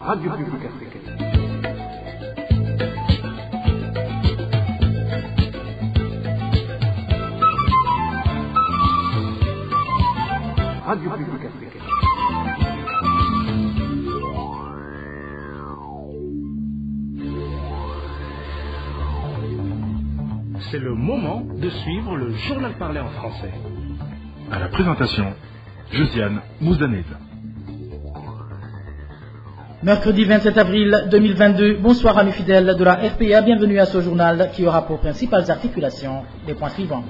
Radio Publique Africaine. Radio Publique Africaine. C'est le moment de suivre le journal parlé en français. À la présentation, Josiane Mouzdanez. Mercredi 27 avril 2022, bonsoir amis fidèles de la RPA, bienvenue à ce journal qui aura pour principales articulations les points suivants.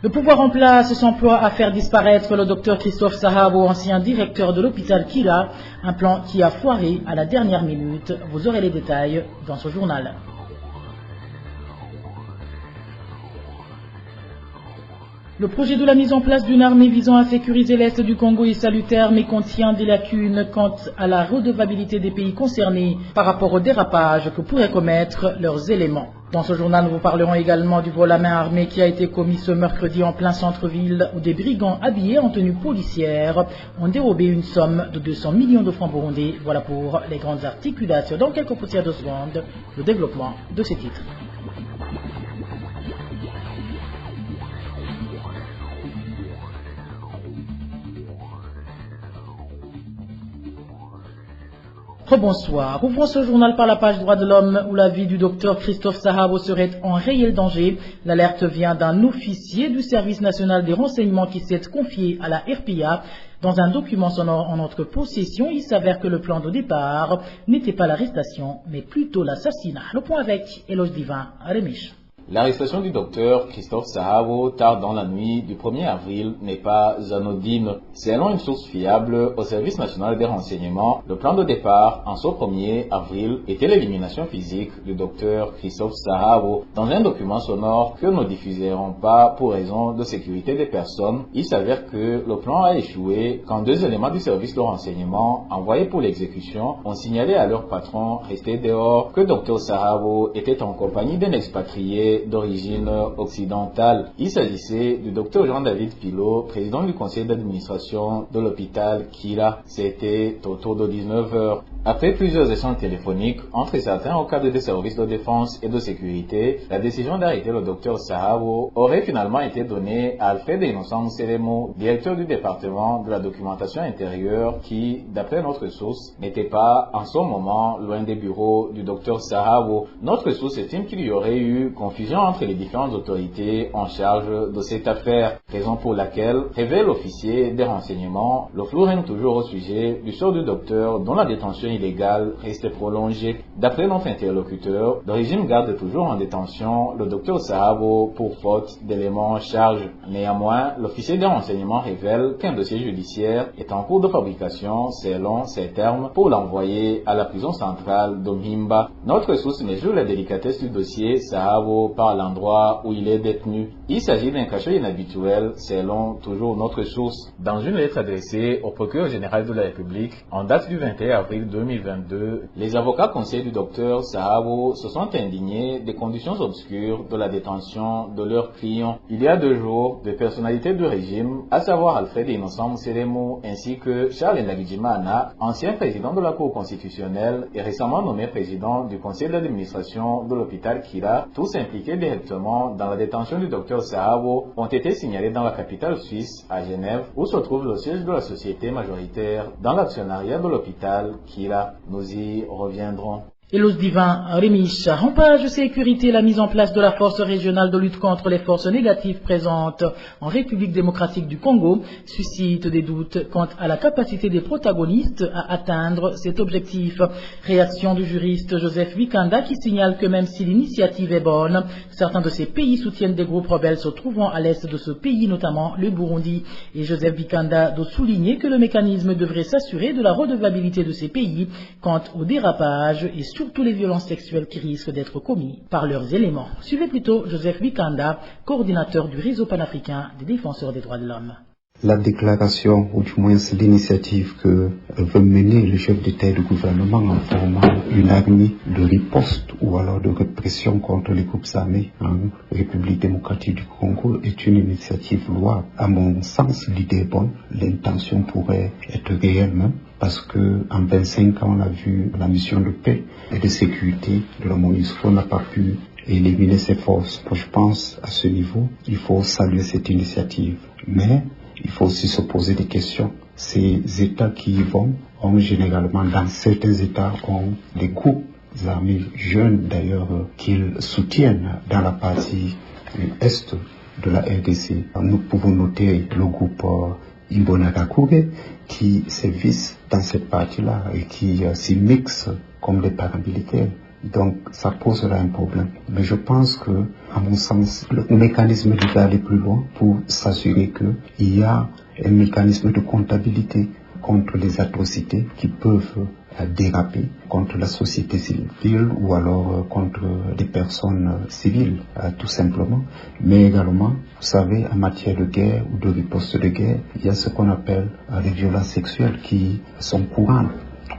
Le pouvoir en place s'emploie à faire disparaître le docteur Christophe Sahabo, ancien directeur de l'hôpital Kira, un plan qui a foiré à la dernière minute. Vous aurez les détails dans ce journal. Le projet de la mise en place d'une armée visant à sécuriser l'Est du Congo est salutaire, mais contient des lacunes quant à la redevabilité des pays concernés par rapport au dérapage que pourraient commettre leurs éléments. Dans ce journal, nous vous parlerons également du vol à main armée qui a été commis ce mercredi en plein centre-ville, où des brigands habillés en tenue policière ont dérobé une somme de 200 millions de francs burundais. Voilà pour les grandes articulations. Dans quelques poussières de secondes, le développement de ces titres. Rebonsoir. Ouvrons ce journal par la page droit de l'homme où la vie du docteur Christophe Sahabo serait en réel danger. L'alerte vient d'un officier du service national des renseignements qui s'est confié à la RPA. Dans un document sonore en notre possession, il s'avère que le plan de départ n'était pas l'arrestation, mais plutôt l'assassinat. Le point avec Éloge Divin Rémiche. L'arrestation du docteur Christophe Sahabo tard dans la nuit du 1er avril n'est pas anodine. Selon une source fiable au service national des renseignements, le plan de départ en ce 1er avril était l'élimination physique du docteur Christophe Sahabo. Dans un document sonore que nous ne diffuserons pas pour raison de sécurité des personnes, il s'avère que le plan a échoué quand deux éléments du service de renseignement envoyés pour l'exécution ont signalé à leur patron resté dehors que docteur Sahabo était en compagnie d'un expatrié d'origine occidentale. Il s'agissait du docteur Jean-David Pilot, président du conseil d'administration de l'hôpital Kira. C'était autour de 19h. Après plusieurs échanges téléphoniques entre certains au cadre des services de défense et de sécurité, la décision d'arrêter le docteur Sahabo aurait finalement été donnée à Alfred Innocent Mousselemo, directeur du département de la documentation intérieure qui, d'après notre source, n'était pas en ce moment loin des bureaux du docteur Sahabo. Notre source estime qu'il y aurait eu confusion entre les différentes autorités en charge de cette affaire, raison pour laquelle, révèle l'officier des renseignements, le flou règne toujours au sujet du sort du docteur dont la détention illégale reste prolongée. D'après notre interlocuteur, le régime garde toujours en détention le docteur Sahabo pour faute d'éléments en charge. Néanmoins, l'officier des renseignements révèle qu'un dossier judiciaire est en cours de fabrication, selon ses termes, pour l'envoyer à la prison centrale de Mhimba. Notre source mesure la délicatesse du dossier Sahabo par l'endroit où il est détenu. Il s'agit d'un cachot inhabituel, selon toujours notre source. Dans une lettre adressée au procureur général de la République, en date du 21 avril 2022, les avocats conseillers du docteur Sahabo se sont indignés des conditions obscures de la détention de leurs clients. Il y a 2 jours, des personnalités du régime, à savoir Alfred Innocent Mousselemo ainsi que Charles Ndagijimana, ancien président de la Cour constitutionnelle et récemment nommé président du conseil d'administration de l'hôpital Kira, tous impliqués directement dans la détention du docteur Sahabo, ont été signalés dans la capitale suisse, à Genève, où se trouve le siège de la société majoritaire dans l'actionnariat de l'hôpital Kira. Nous y reviendrons. Éloge Divin Rémiche. En page sécurité, la mise en place de la force régionale de lutte contre les forces négatives présentes en République démocratique du Congo suscite des doutes quant à la capacité des protagonistes à atteindre cet objectif. Réaction du juriste Joseph Wikanda qui signale que même si l'initiative est bonne, certains de ces pays soutiennent des groupes rebelles se trouvant à l'est de ce pays, notamment le Burundi. Et Joseph Wikanda doit souligner que le mécanisme devrait s'assurer de la redevabilité de ces pays quant au dérapage et surtout les violences sexuelles qui risquent d'être commises par leurs éléments. Suivez plutôt Joseph Wikanda, coordinateur du réseau panafricain des défenseurs des droits de l'homme. La déclaration, ou du moins l'initiative que veut mener le chef d'État et de gouvernement en formant une armée de riposte ou alors de répression contre les groupes armés en République démocratique du Congo est une initiative louable. À mon sens, l'idée est bonne, l'intention pourrait être réelle même, parce que en 25 ans, on a vu la mission de paix et de sécurité de la MONUSCO n'a pas pu éliminer ses forces. Moi, je pense à ce niveau, il faut saluer cette initiative. Mais il faut aussi se poser des questions. Ces États qui y vont ont généralement, dans certains États, ont des groupes armés jeunes d'ailleurs qu'ils soutiennent dans la partie est de la RDC. Nous pouvons noter le groupe Imbonerakure qui sévissent dans cette partie-là et qui s'y mixent comme des paramilitaires. Donc ça pose là un problème. Mais je pense que, à mon sens, le mécanisme doit aller plus loin pour s'assurer qu'il y a un mécanisme de comptabilité contre les atrocités qui peuvent déraper contre la société civile ou alors contre des personnes civiles, tout simplement. Mais également, vous savez, en matière de guerre ou de riposte de guerre, il y a ce qu'on appelle les violences sexuelles qui sont courantes.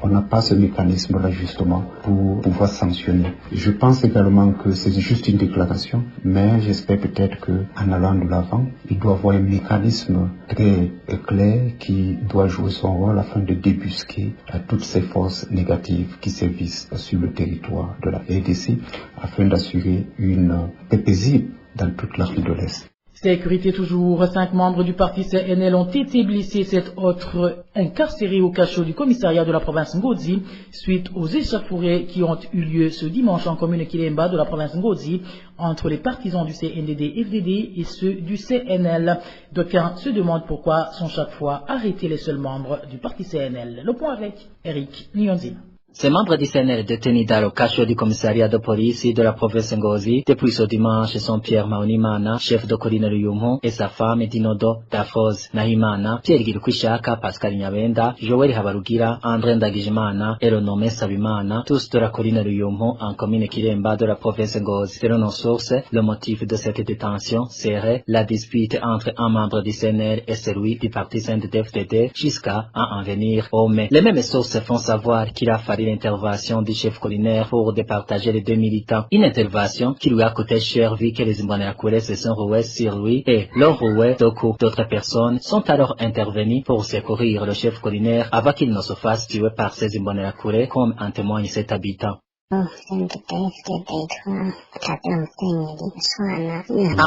On n'a pas ce mécanisme-là justement pour pouvoir sanctionner. Je pense également que c'est juste une déclaration, mais j'espère peut-être qu'en allant de l'avant, il doit y avoir un mécanisme très clair qui doit jouer son rôle afin de débusquer toutes ces forces négatives qui sévissent sur le territoire de la RDC afin d'assurer une paix paisible dans toute l'Afrique de l'Est. Sécurité toujours, 5 membres du parti CNL ont été blessés, 7 autres incarcérés au cachot du commissariat de la province Ngozi suite aux échauffourées qui ont eu lieu ce dimanche en commune Kilemba de la province Ngozi entre les partisans du CNDD-FDD et ceux du CNL. D'aucuns se demandent pourquoi sont chaque fois arrêtés les seuls membres du parti CNL. Le point avec Eric Nyonzina. Ces membres du CNL détenus dans le cachot du commissariat de police de la province Ngozi depuis ce dimanche sont Pierre Maunimana, chef de Colline Ruyumho, et sa femme Dinodo Dafroze Nahimana, Pierre Girkwishaka, Pascal Nyabenda, Joël Habarugira, André Ndagijimana et le nommé Sabimana, tous de la Colline Ruyumho en commune Kiremba de la province Ngozi. Selon nos sources, le motif de cette détention serait la dispute entre un membre du CNL et celui du parti CNDD-FDD jusqu'à en venir au mai. Les mêmes sources font savoir qu'il a fallu l'intervention du chef collinaire pour départager les 2 militants. Une intervention qui lui a coûté cher vu que les Imbonerakure se sont roués sur lui et leur roué de coups. D'autres personnes sont alors intervenues pour secourir le chef collinaire avant qu'il ne se fasse tuer par ces Imbonerakure comme en témoigne cet habitant. Un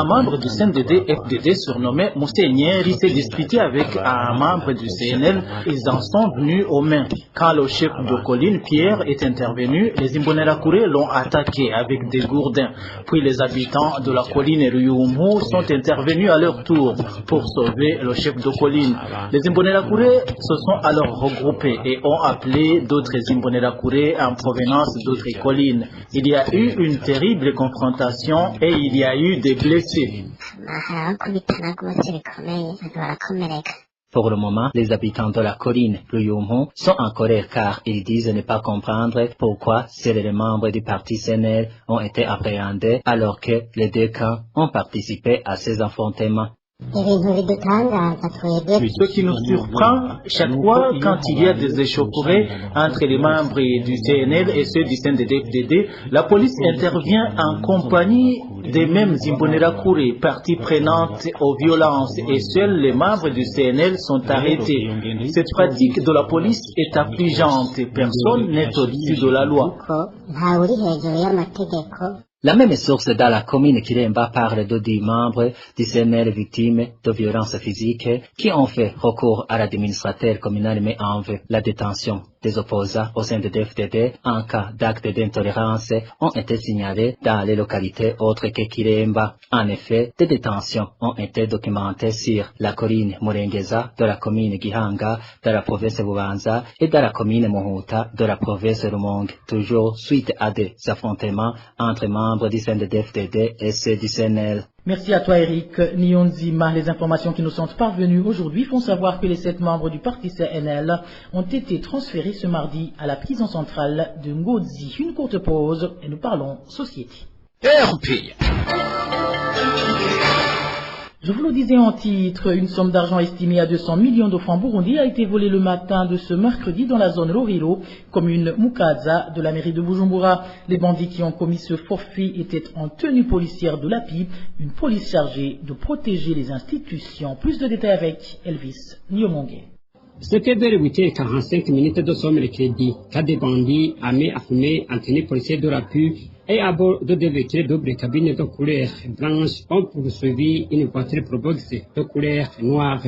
membre du CNDD-FDD surnommé Mousseigneri s'est disputé avec un membre du CNL. Ils en sont venus aux mains. Quand le chef de colline, Pierre, est intervenu, les Imbonerakure l'ont attaqué avec des gourdins. Puis les habitants de la colline Ruyumho sont intervenus à leur tour pour sauver le chef de colline. Les Imbonerakure se sont alors regroupés et ont appelé d'autres Imbonerakure en provenance d'autres collines. Il y a eu une terrible confrontation et il y a eu des blessés. Pour le moment, les habitants de la colline Ruyumho sont en colère car ils disent ne pas comprendre pourquoi seuls les membres du parti CNL ont été appréhendés alors que les 2 camps ont participé à ces affrontements. Ce qui nous surprend, chaque fois quand il y a des échauffourées entre les membres du CNL et ceux du CNDD-FDD, la police intervient en compagnie des mêmes Imbonerakure, partie prenante aux violences, et seuls les membres du CNL sont arrêtés. Cette pratique de la police est affligeante. Personne n'est au-dessus de la loi. La même source dans la commune Kiremba parle de 10 membres du CNL victimes de violences physiques qui ont fait recours à l'administrateur communal mais en veut la détention des opposants au sein de DFDD en cas d'actes d'intolérance ont été signalés dans les localités autres que Kiremba. En effet, des détentions ont été documentées sur la colline Murengeza de la commune Gihanga de la province Bubanza et de la commune Mohuta de la province Rumonge, toujours suite à des affrontements entre membres du CNDD-FDD et ceux du CNL. Merci à toi Eric Nyonzima. Les informations qui nous sont parvenues aujourd'hui font savoir que les 7 membres du parti CNL ont été transférés ce mardi à la prison centrale de Ngozi. Une courte pause et nous parlons société. Je vous le disais en titre, une somme d'argent estimée à 200 millions de francs burundais a été volée le matin de ce mercredi dans la zone Roriro, commune Mukaza de la mairie de Bujumbura. Les bandits qui ont commis ce forfait étaient en tenue policière de l'API, une police chargée de protéger les institutions. Plus de détails avec Elvis Niomongue. C'était vers 8h45 minutes de son mercredi, quand des bandits armés à fumer en tenue policière de l'API et à bord de deux véhicules double cabine de couleur blanche ont poursuivi une voiture Probox de couleur noire.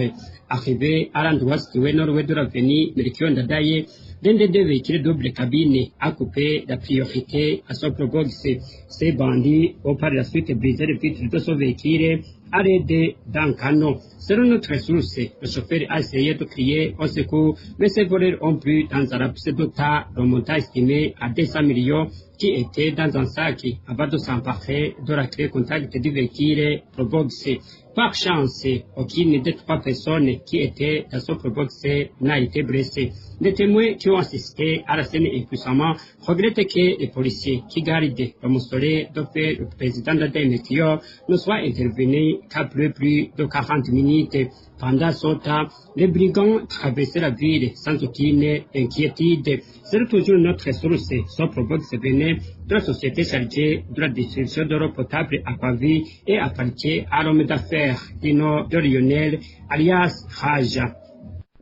Arrivé à l'endroit situé nord-ouest de l'avenue Melchior Ndadaye, l'un des deux véhicules double cabine a coupé la priorité à son Probox. Ces bandits ont par la suite brisé le vitre de son véhicule à l'aide d'un canon. Selon notre source, le chauffeur a essayé de crier au secours, mais ces voleurs ont pris dans un laps de temps le montant estimé à 200 millions qui était dans un sac avant de s'emparer de la clé contact du véhicule Probox. Par chance, aucune des trois personnes qui étaient dans ce Probox n'a été blessée. Les témoins qui ont assisté à la scène épuissamment regrettent que les policiers qui gardent le mausolée de fait le président de la DMTO ne soient intervenus qu'après plus de 40 minutes. Pendant ce temps, les brigands traversaient la ville sans aucune inquiétude. C'est toujours notre source. Ce Probox venait de la société chargée de la distribution de l'eau potable Aquavie et appartient à l'homme d'affaires Dino de Lionel, alias Raja.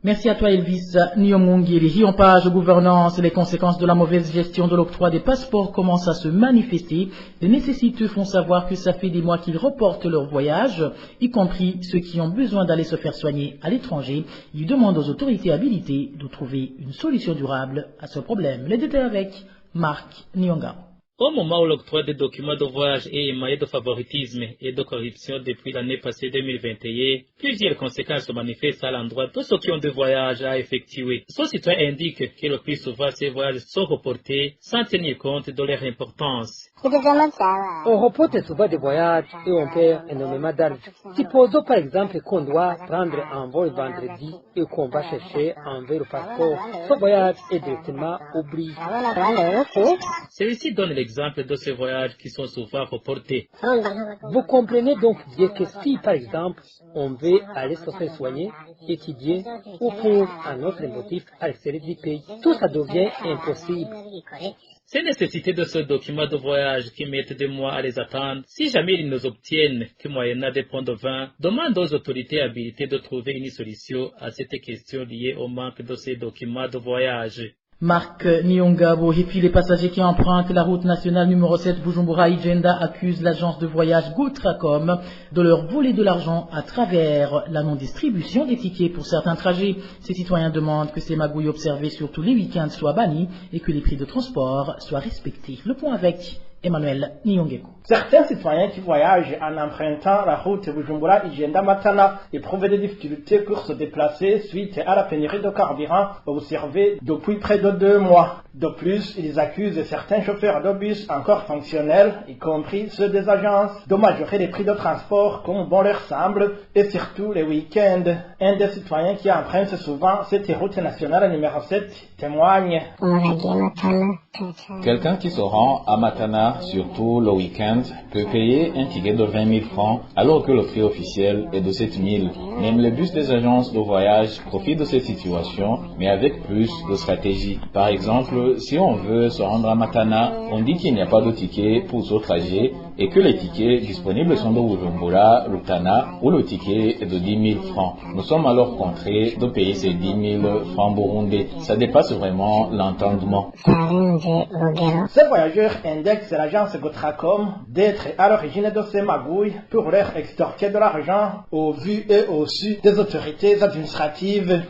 Merci à toi Elvis Nyomungiri. En page gouvernance, les conséquences de la mauvaise gestion de l'octroi des passeports commencent à se manifester. Les nécessiteux font savoir que ça fait des mois qu'ils reportent leur voyage, y compris ceux qui ont besoin d'aller se faire soigner à l'étranger. Ils demandent aux autorités habilitées de trouver une solution durable à ce problème. Les détails avec Marc Nyonga. Au moment où l'octroi des documents de voyage est émaillé de favoritisme et de corruption depuis l'année passée 2021, plusieurs conséquences se manifestent à l'endroit de ceux qui ont des voyages à effectuer. Ce citoyen indique que le plus souvent ces voyages sont reportés sans tenir compte de leur importance. On reporte souvent des voyages et on perd énormément d'argent. Supposons par exemple qu'on doit prendre un vol vendredi et qu'on va chercher un vélo passeport. Ce voyage est directement oublié. Celui-ci donne l'exemple de ces voyages qui sont souvent reportés. Vous comprenez donc bien que si par exemple on veut aller se faire soigner, étudier ou pour un autre motif à l'extérieur du pays, tout ça devient impossible. Ces nécessités de ce document de voyage qui mettent des mois à les attendre, si jamais ils nous obtiennent que moyennant des points de vin, demandent aux autorités habilitées de trouver une solution à cette question liée au manque de ces documents de voyage. Marc Nyongabo et puis les passagers qui empruntent la route nationale numéro 7 Bujumbura-Ijenda accusent l'agence de voyage Gotracom de leur voler de l'argent à travers la non-distribution des tickets pour certains trajets. Ces citoyens demandent que ces magouilles observées sur tous les week-ends soient bannies et que les prix de transport soient respectés. Le point avec Emmanuel Nyongeko. Certains citoyens qui voyagent en empruntant la route Bujumbura-Ijenda-Matana éprouvent des difficultés pour se déplacer suite à la pénurie de carburant observée depuis près de 2 mois. De plus, ils accusent certains chauffeurs de bus encore fonctionnels, y compris ceux des agences, de majorer les prix de transport comme bon leur semble, et surtout les week-ends. Un des citoyens qui emprunte souvent cette route nationale numéro 7 témoigne. Quelqu'un qui se rend à Matana, surtout le week-end, peut payer un ticket de 20 000 francs alors que le prix officiel est de 7 000. Même les bus des agences de voyage profitent de cette situation, mais avec plus de stratégie. Par exemple, si on veut se rendre à Matana, on dit qu'il n'y a pas de ticket pour ce trajet et que les tickets disponibles sont de Bujumbura, Rutana, où le ticket est de 10 000 francs. Nous sommes alors contraints de payer ces 10 000 francs burundais. Ça dépasse vraiment l'entendement. Ces voyageurs indexent l'agence Gotracom d'être à l'origine de ces magouilles pour leur extorquer de l'argent au vu et au su des autorités administratives.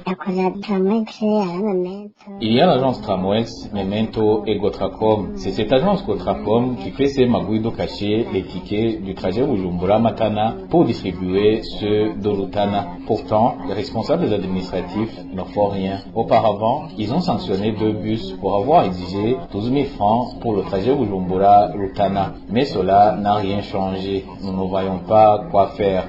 Il y a l'agence Tramwest, Memento et Gotracom. C'est cette agence Gotracom qui fait ces magouilles de cacher les tickets du trajet Bujumbura-Matana pour distribuer ceux de Rutana. Pourtant, les responsables administratifs ne font rien. Auparavant, ils ont sanctionné 2 bus pour avoir exigé 12 000 francs pour le trajet Bujumbura à Rutana. Mais cela n'a rien changé. Nous ne voyons pas quoi faire.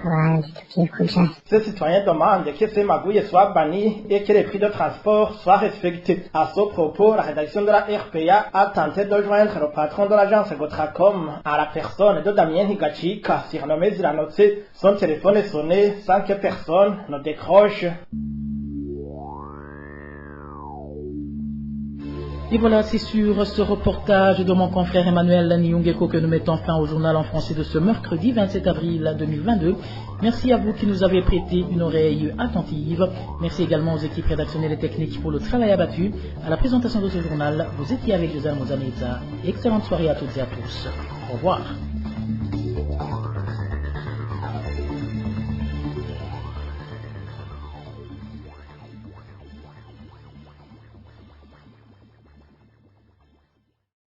Ces citoyens demandent que ces magouilles soient bannies et que les prix de transport soient respectés. À ce propos, la rédaction de la RPA a tenté de joindre le patron de l'agence Gotracom à la personne de Damien Higachika, surnommé Zilanote. Son téléphone est sonné sans que personne ne décroche. Et voilà, c'est sur ce reportage de mon confrère Emmanuel Niungeko que nous mettons fin au journal en français de ce mercredi 27 avril 2022. Merci à vous qui nous avez prêté une oreille attentive. Merci également aux équipes rédactionnelles et techniques pour le travail abattu. À la présentation de ce journal, vous étiez avec Josiane Mozaneza. Excellente soirée à toutes et à tous. Au revoir.